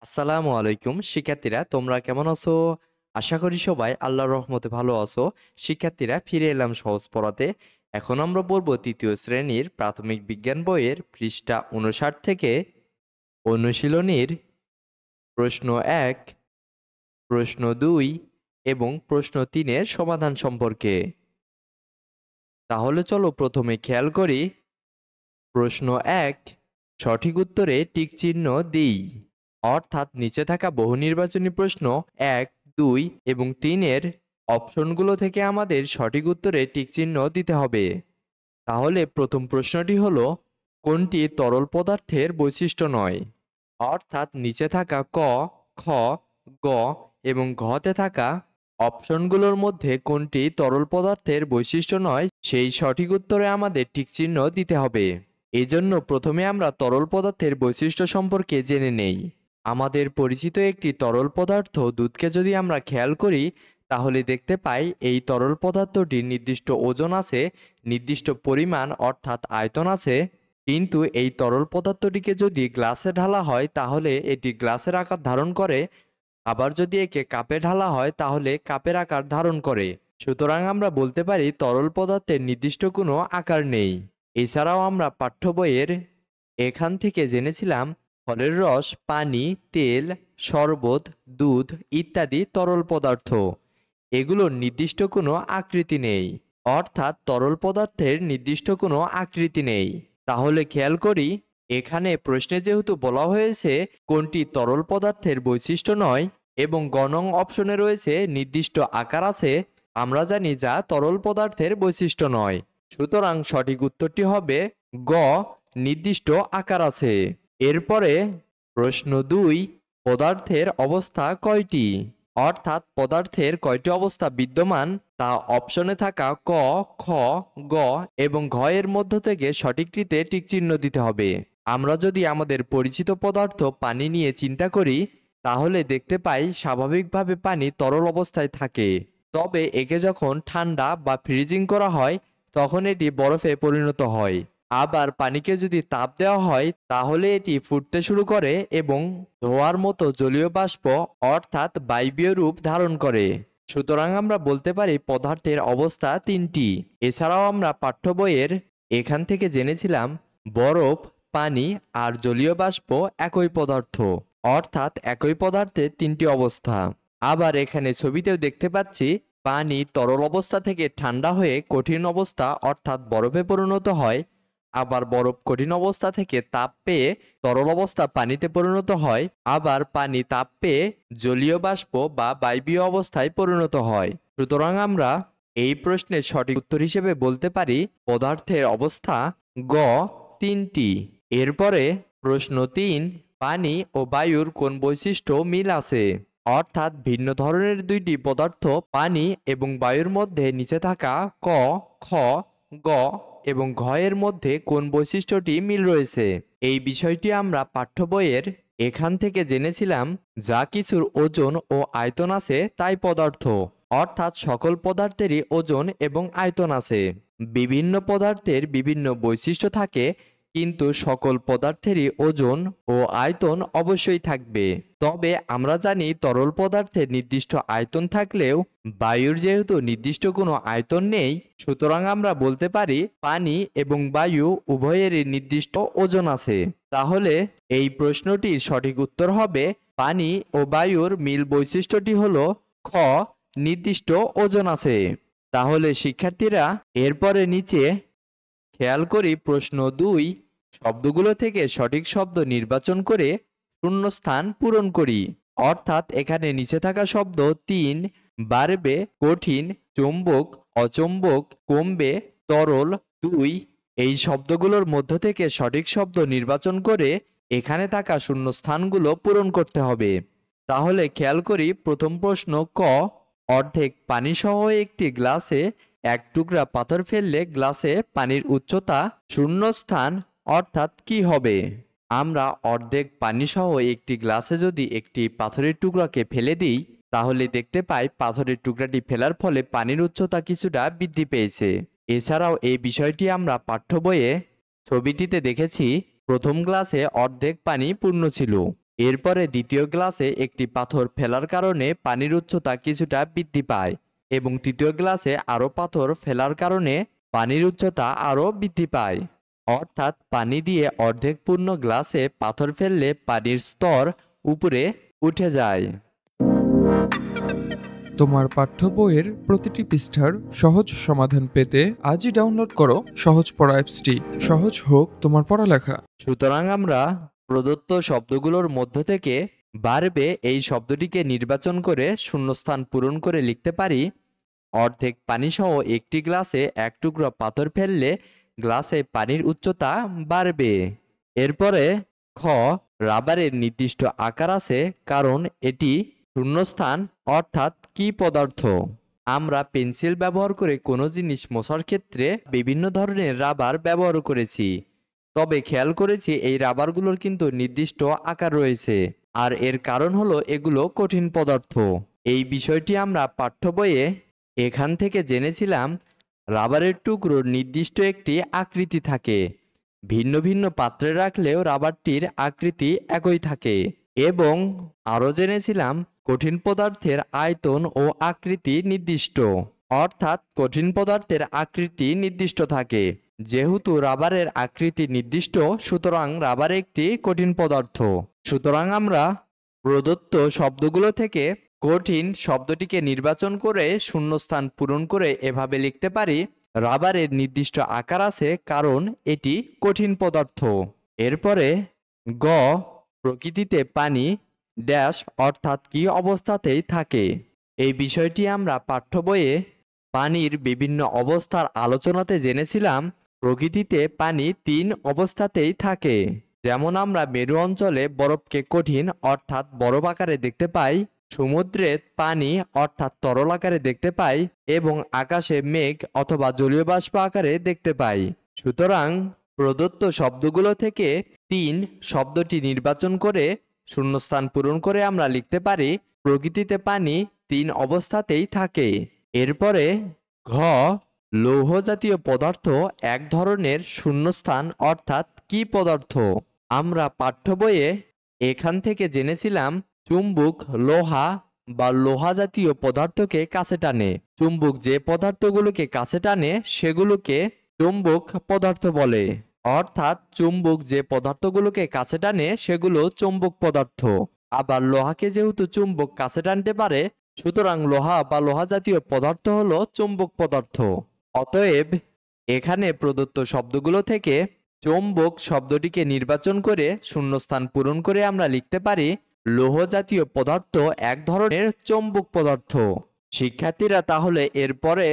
আসসালামু আলাইকুম শিক্ষার্থীরা, তোমরা কেমন আছো? আশা করি সবাই আল্লাহর রহমতে ভালো আছো। শিক্ষার্থীরা, ফিরে এলাম সহজ পড়াতে। এখন আমরা পড়বো তৃতীয় শ্রেণীর প্রাথমিক বিজ্ঞান বইয়ের পৃষ্ঠা 59 থেকে অনুশীলনীর প্রশ্ন 1, প্রশ্ন 2 এবং প্রশ্ন 3-এর সমাধান সম্পর্কে। তাহলে চলো প্রথমে খেয়াল করি। প্রশ্ন 1, সঠিক উত্তরে টিক চিহ্ন দিই। অর্থাৎ নিচে থাকা বহু নির্বাচনী প্রশ্ন 1, 2 এবং 3-এর অপশনগুলো থেকে আমাদের সঠিক উত্তরে টিক চিহ্ন দিতে হবে। তাহলে প্রথম প্রশ্নটি হলো, কোনটি তরল পদার্থের বৈশিষ্ট্য নয়? অর্থাৎ নিচে থাকা ক, খ, গ এবং ঘতে থাকা অপশনগুলোর মধ্যে কোনটি তরল পদার্থের বৈশিষ্ট্য নয় সেই সঠিক উত্তরে আমাদের টিক চিহ্ন দিতে হবে। এজন্য প্রথমে আমরা তরল পদার্থের বৈশিষ্ট্য সম্পর্কে জেনে নেই। আমাদের পরিচিত একটি তরল পদার্থ দুধকে যদি আমরা খেয়াল করি, তাহলে দেখতে পাই এই তরল পদার্থটির নির্দিষ্ট ওজন আছে, নির্দিষ্ট পরিমাণ অর্থাৎ আয়তন আছে। কিন্তু এই তরল পদার্থটিকে যদি গ্লাসে ঢালা হয় তাহলে এটি গ্লাসের আকার ধারণ করে, আবার যদি একে কাপে ঢালা হয় তাহলে কাপের আকার ধারণ করে। সুতরাং আমরা বলতে পারি তরল পদার্থের নির্দিষ্ট কোনো আকার নেই। এছাড়াও আমরা পাঠ্য বইয়ের এখান থেকে জেনেছিলাম ফলের রস, পানি, তেল, শরবত, দুধ ইত্যাদি তরল পদার্থ। এগুলোর নির্দিষ্ট কোনো আকৃতি নেই। অর্থাৎ তরল পদার্থের নির্দিষ্ট কোনো আকৃতি নেই। তাহলে খেয়াল করি, এখানে প্রশ্নে যেহেতু বলা হয়েছে কোনটি তরল পদার্থের বৈশিষ্ট্য নয় এবং গ নং অপশনে রয়েছে নির্দিষ্ট আকার আছে, আমরা জানি যা তরল পদার্থের বৈশিষ্ট্য নয়। সুতরাং সঠিক উত্তরটি হবে গ, নির্দিষ্ট আকার আছে। এরপরে প্রশ্ন 2, পদার্থের অবস্থা কয়টি? অর্থাৎ পদার্থের কয়টি অবস্থা বিদ্যমান তা অপশনে থাকা ক, খ, গ এবং ঘ এর মধ্য থেকে সঠিকটিতে টিক চিহ্ন দিতে হবে। আমরা যদি আমাদের পরিচিত পদার্থ পানি নিয়ে চিন্তা করি, তাহলে দেখতে পাই স্বাভাবিকভাবে পানি তরল অবস্থায় থাকে। তবে একে যখন ঠান্ডা বা ফ্রিজিং করা হয় তখন এটি বরফে পরিণত হয়। আবার পানিকে যদি তাপ দেওয়া হয় তাহলে এটি ফুটতে শুরু করে এবং ধোঁয়ার মতো জলীয় বাষ্প অর্থাৎ বায়বীয় রূপ ধারণ করে। সুতরাং আমরা বলতে পারি পদার্থের অবস্থা তিনটি। এছাড়াও আমরা পাঠ্য বইয়ের এখান থেকে জেনেছিলাম বরফ, পানি আর জলীয় বাষ্প একই পদার্থ। অর্থাৎ একই পদার্থের তিনটি অবস্থা। আবার এখানে ছবিতেও দেখতে পাচ্ছি পানি তরল অবস্থা থেকে ঠান্ডা হয়ে কঠিন অবস্থা অর্থাৎ বরফে পরিণত হয়। আবার বরফ কঠিন অবস্থা থেকে তাপ পেয়ে তরল অবস্থা পানিতে পরিণত হয়। আবার পানি তাপ পেয়ে জলীয় বাষ্প বা বায়বীয় অবস্থায় পরিণত হয়। সুতরাং আমরা এই প্রশ্নের সঠিক উত্তর হিসেবে বলতে পারি পদার্থের অবস্থা গ, তিনটি। এরপরে প্রশ্ন 3, পানি ও বায়ুর কোন বৈশিষ্ট্য মিল আছে? অর্থাৎ ভিন্ন ধরনের দুইটি পদার্থ পানি এবং বায়ুর মধ্যে নিচে থাকা ক, খ, গ এবং ঘ এর মধ্যে কোন বৈশিষ্ট্যটি মিল রয়েছে? এই বিষয়টি আমরা পাঠ্য বইয়ের এখান থেকে জেনেছিলাম যা কিছুর ওজন ও আয়তন আছে তাই পদার্থ। অর্থাৎ সকল পদার্থেরই ওজন এবং আয়তন আছে। বিভিন্ন পদার্থের বিভিন্ন বৈশিষ্ট্য থাকে, কিন্তু সকল পদার্থেরই ওজন ও আয়তন অবশ্যই থাকবে। তবে আমরা জানি তরল পদার্থের নির্দিষ্ট আয়তন থাকলেও বায়ুর যেহেতু নির্দিষ্ট কোনো আয়তন নেই, সুতরাং আমরা বলতে পারি পানি এবং বায়ু উভয়েরই নির্দিষ্ট ওজন আছে। তাহলে এই প্রশ্নটির সঠিক উত্তর হবে পানি ও বায়ুর মিল বৈশিষ্ট্যটি হলো খ, নির্দিষ্ট ওজন আছে। তাহলে শিক্ষার্থীরা, এরপরে নিচে খেয়াল করি প্রশ্ন 2, শব্দগুলো থেকে সঠিক শব্দ নির্বাচন করে শূন্যস্থান পূরণ করি। অর্থাৎ এখানে নিচে থাকা শব্দ 3, বাড়বে, কঠিন, চৌম্বক, অচৌম্বক, কমবে, তরল, 2 এই শব্দগুলোর মধ্য থেকে সঠিক শব্দ নির্বাচন করে এখানে থাকা শূন্যস্থানগুলো পূরণ করতে হবে। তাহলে খেয়াল করি প্রথম প্রশ্ন ক, অর্ধেক পানিসহ একটি গ্লাসে এক টুকরা পাথর ফেললে গ্লাসে পানির উচ্চতা শূন্যস্থান অর্থাৎ কি হবে? আমরা অর্ধেক পানিসহ একটি গ্লাসে যদি একটি পাথরের টুকরাকে ফেলে দিই তাহলে দেখতে পাই পাথরের টুকরাটি ফেলার ফলে পানির উচ্চতা কিছুটা বৃদ্ধি পেয়েছে। এছাড়াও এই বিষয়টি আমরা পাঠ্য বইয়ে ছবিটিতে দেখেছি। প্রথম গ্লাসে অর্ধেক পানি পূর্ণ ছিল, এরপরে দ্বিতীয় গ্লাসে একটি পাথর ফেলার কারণে পানির উচ্চতা কিছুটা বৃদ্ধি পায় এবং তৃতীয় গ্লাসে আরও পাথর ফেলার কারণে পানির উচ্চতা আরও বৃদ্ধি পায়। অর্থাৎ পানি দিয়ে অর্ধেক পূর্ণ গ্লাসে পাথর ফেললে পানির স্তর উপরে উঠে যায়। তোমার পাঠ্য বইয়ের প্রতিটি পৃষ্ঠার সহজ সমাধান পেতে আজই ডাউনলোড করো সহজ পড়া অ্যাপসটি। সহজ হোক তোমার পড়ালেখা। সুতরাং আমরা প্রদত্ত শব্দগুলোর মধ্য থেকে বারবে এই শব্দটিকে নির্বাচন করে শূন্যস্থান পূরণ করে লিখতে পারি, অর্ধেক পানিসহ একটি গ্লাসে এক টুকরো পাথর ফেললে গ্লাসে পানির উচ্চতা বাড়বে। এরপরে খ, রাবারের নির্দিষ্ট আকার আছে কারণ এটি শূন্যস্থান অর্থাৎ কি পদার্থ? আমরা পেন্সিল ব্যবহার করে কোনো জিনিস মোছার ক্ষেত্রে বিভিন্ন ধরনের রাবার ব্যবহার করেছি, তবে খেয়াল করেছি এই রাবারগুলোর কিন্তু নির্দিষ্ট আকার রয়েছে, আর এর কারণ হলো এগুলো কঠিন পদার্থ। এই বিষয়টি আমরা পাঠ্য বইয়ে এখান থেকে জেনেছিলাম রাবারের টুকরোর নির্দিষ্ট একটি আকৃতি থাকে, ভিন্ন ভিন্ন পাত্রে রাখলেও রাবারটির আকৃতি একই থাকে। এবং আরও জেনেছিলাম কঠিন পদার্থের আয়তন ও আকৃতি নির্দিষ্ট, অর্থাৎ কঠিন পদার্থের আকৃতি নির্দিষ্ট থাকে। যেহেতু রাবারের আকৃতি নির্দিষ্ট, সুতরাং রাবার একটি কঠিন পদার্থ। সুতরাং আমরা প্রদত্ত শব্দগুলো থেকে কঠিন শব্দটিকে নির্বাচন করে শূন্যস্থান পূরণ করে এভাবে লিখতে পারি, রাবারের নির্দিষ্ট আকার আছে কারণ এটি কঠিন পদার্থ। এরপরে গ, প্রকৃতিতে পানি ড্যাশ অর্থাৎ কি অবস্থাতেই থাকে। এই বিষয়টি আমরা পাঠ্য বইয়ে পানির বিভিন্ন অবস্থার আলোচনাতে জেনেছিলাম প্রকৃতিতে পানি 3 অবস্থাতেই থাকে। যেমন আমরা মেরু অঞ্চলে বরফকে কঠিন অর্থাৎ বরফ আকারে দেখতে পাই, সমুদ্রে পানি অর্থাৎ তরল আকারে দেখতে পাই এবং আকাশে মেঘ অথবা জলীয় বাষ্প আকারে দেখতে পাই। সুতরাং প্রদত্ত শব্দগুলো থেকে 3 শব্দটি নির্বাচন করে শূন্যস্থান পূরণ করে আমরা লিখতে পারি প্রকৃতিতে পানি 3 অবস্থাতেই থাকে। এরপরে ঘ, লৌহ জাতীয় পদার্থ এক ধরনের শূন্যস্থান অর্থাৎ কি পদার্থ? আমরা পাঠ্য বইয়ে এখান থেকে জেনেছিলাম চুম্বক লোহা বা লোহা জাতীয় পদার্থকে কাছে টানে। চুম্বক যে পদার্থগুলোকে কাছে টানে সেগুলোকে চুম্বক পদার্থ বলে, অর্থাৎ চুম্বক যে পদার্থগুলোকে কাছে টানে সেগুলো চুম্বক পদার্থ। আবার লোহাকে যেহেতু চুম্বক কাছে টানতে পারে, সুতরাং লোহা বা লোহা জাতীয় পদার্থ হলো চুম্বক পদার্থ। অতএব এখানে প্রদত্ত শব্দগুলো থেকে চৌম্বক শব্দটিকে নির্বাচন করে শূন্যস্থান পূরণ করে আমরা লিখতে পারি লৌহ জাতীয় পদার্থ এক ধরনের চৌম্বক পদার্থ। শিক্ষার্থীরা তাহলে এরপরে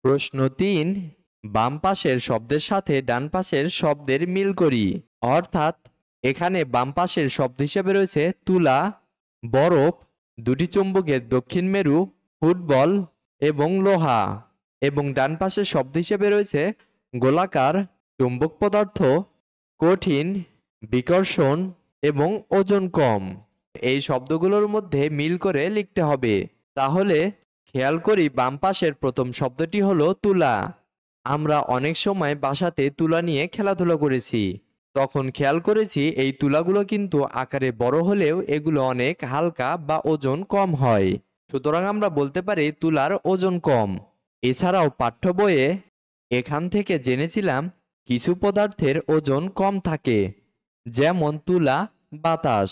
প্রশ্ন 3, বাম পাশের শব্দের সাথে ডান পাশের শব্দের মিল করি। অর্থাৎ এখানে বাম পাশের শব্দ হিসেবে রয়েছে তুলা, বরফ, দুটি চুম্বকের দক্ষিণ মেরু, ফুটবল এবং লোহা, এবং ডান পাশের শব্দ হিসেবে রয়েছে গোলাকার, চুম্বক পদার্থ, কঠিন, বিকর্ষণ এবং ওজন কম। এই শব্দগুলোর মধ্যে মিল করে লিখতে হবে। তাহলে খেয়াল করি বাম পাশের প্রথম শব্দটি হলো তুলা। আমরা অনেক সময় বাসাতে তুলা নিয়ে খেলাধুলা করেছি, তখন খেয়াল করেছি এই তুলাগুলো কিন্তু আকারে বড় হলেও এগুলো অনেক হালকা বা ওজন কম হয়। সুতরাং আমরা বলতে পারি তুলার ওজন কম। এছাড়াও পাঠ্য বইয়ে এখান থেকে জেনেছিলাম কিছু পদার্থের ওজন কম থাকে, যেমন তুলা, বাতাস,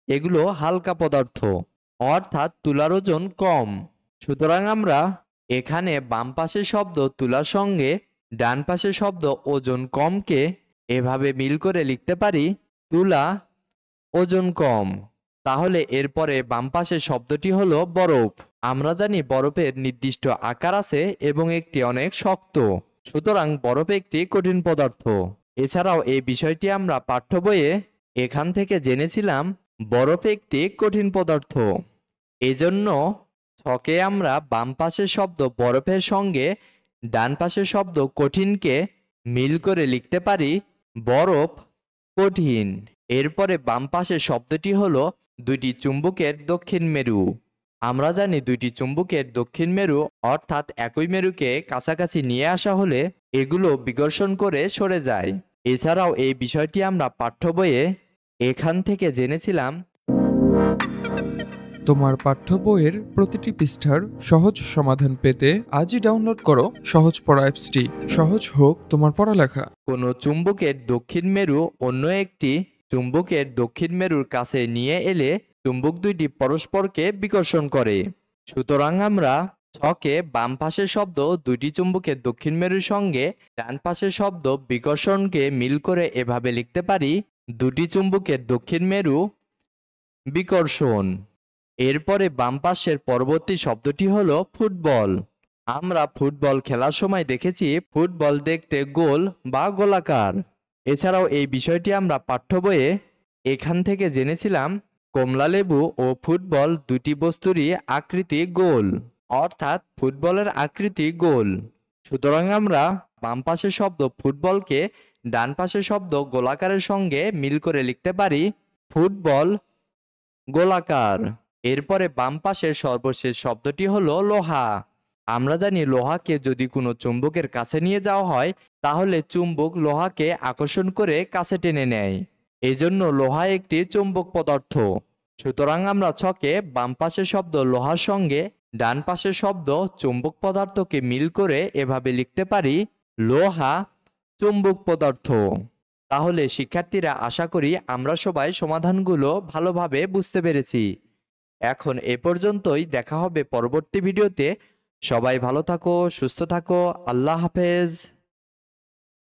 এগুলো হালকা পদার্থ, অর্থাৎ তুলার ওজন কম। সুতরাং আমরা এখানে বাম পাশের শব্দ তুলার সঙ্গে ডান পাশের শব্দ ওজন কমকে এভাবে মিল করে লিখতে পারি তুলা ওজন কম। তাহলে এরপরে বাম পাশের শব্দটি হলো বরফ। আমরা জানি বরফের নির্দিষ্ট আকার আছে এবং একটি অনেক শক্ত, সুতরাং বরফ একটি কঠিন পদার্থ। এছাড়াও এই বিষয়টি আমরা পাঠ্য বইয়ে এখান থেকে জেনেছিলাম বরফ একটি কঠিন পদার্থ। এজন্য ছকে আমরা বাম পাশের শব্দ বরফের সঙ্গে ডান পাশের শব্দ কঠিনকে মিল করে লিখতে পারি বরফ কঠিন। এরপরে বাম পাশের শব্দটি হলো দুইটি চুম্বকের দক্ষিণ মেরু। আমরা জানি দুইটি চুম্বকের দক্ষিণ মেরু অর্থাৎ একই মেরুকে কাছাকাছি নিয়ে আসা হলে এগুলো বিকর্ষণ করে সরে যায়। এছাড়াও এই বিষয়টি আমরা পাঠ্য বইয়ে এখান থেকে জেনেছিলাম তোমার পাঠ্য বইয়ের প্রতিটি পৃষ্ঠার সহজ সমাধান পেতে আজই ডাউনলোড করো সহজ পড়া অ্যাপসটি। সহজ হোক তোমার পড়ালেখা। কোনো চুম্বকের দক্ষিণ মেরু অন্য একটি চুম্বকের দক্ষিণ মেরুর কাছে নিয়ে এলে চুম্বক দুইটি পরস্পরকে বিকর্ষণ করে। সুতরাং আমরা ছকে বাম পাশের শব্দ দুইটি চুম্বকের দক্ষিণ মেরুর সঙ্গে ডান পাশের শব্দ বিকর্ষণকে মিল করে এভাবে লিখতে পারি, দুটি চুম্বকের দক্ষিণ মেরু বিকর্ষণ। এরপরে বাম পাশের পরবর্তী শব্দটি হলো ফুটবল। আমরা ফুটবল খেলার সময় দেখেছি ফুটবল দেখতে গোল বা গোলাকার। এছাড়াও এই বিষয়টি আমরা পাঠ্য বইয়ে এখান থেকে জেনেছিলাম কমলালেবু ও ফুটবল দুটি বস্তুরই আকৃতি গোল, অর্থাৎ ফুটবলের আকৃতি গোল। সুতরাং আমরা বাম পাশের শব্দ ফুটবলকে ডান পাশের শব্দ গোলাকারের সঙ্গে মিল করে লিখতে পারি ফুটবল গোলাকার। এরপরে বাম পাশের সর্বশেষ শব্দটি হলো লোহা। আমরা জানি লোহাকে যদি কোনো চুম্বকের কাছে নিয়ে যাওয়া হয় তাহলে চুম্বক লোহাকে আকর্ষণ করে কাছে টেনে নেয়। এজন্য লোহা একটি চুম্বক পদার্থ। সুতরাং আমরা ছকে বাম পাশের শব্দ লোহার সঙ্গে ডান পাশের শব্দ চুম্বক পদার্থকে মিল করে এভাবে লিখতে পারি লোহা চুম্বক পদার্থ। তাহলে শিক্ষার্থীরা, আশা করি আমরা সবাই সমাধানগুলো ভালোভাবে বুঝতে পেরেছি। এখন এ পর্যন্তই, দেখা হবে পরবর্তী ভিডিওতে। সবাই ভালো থাকো, সুস্থ থাকো, আল্লাহ হাফেজ।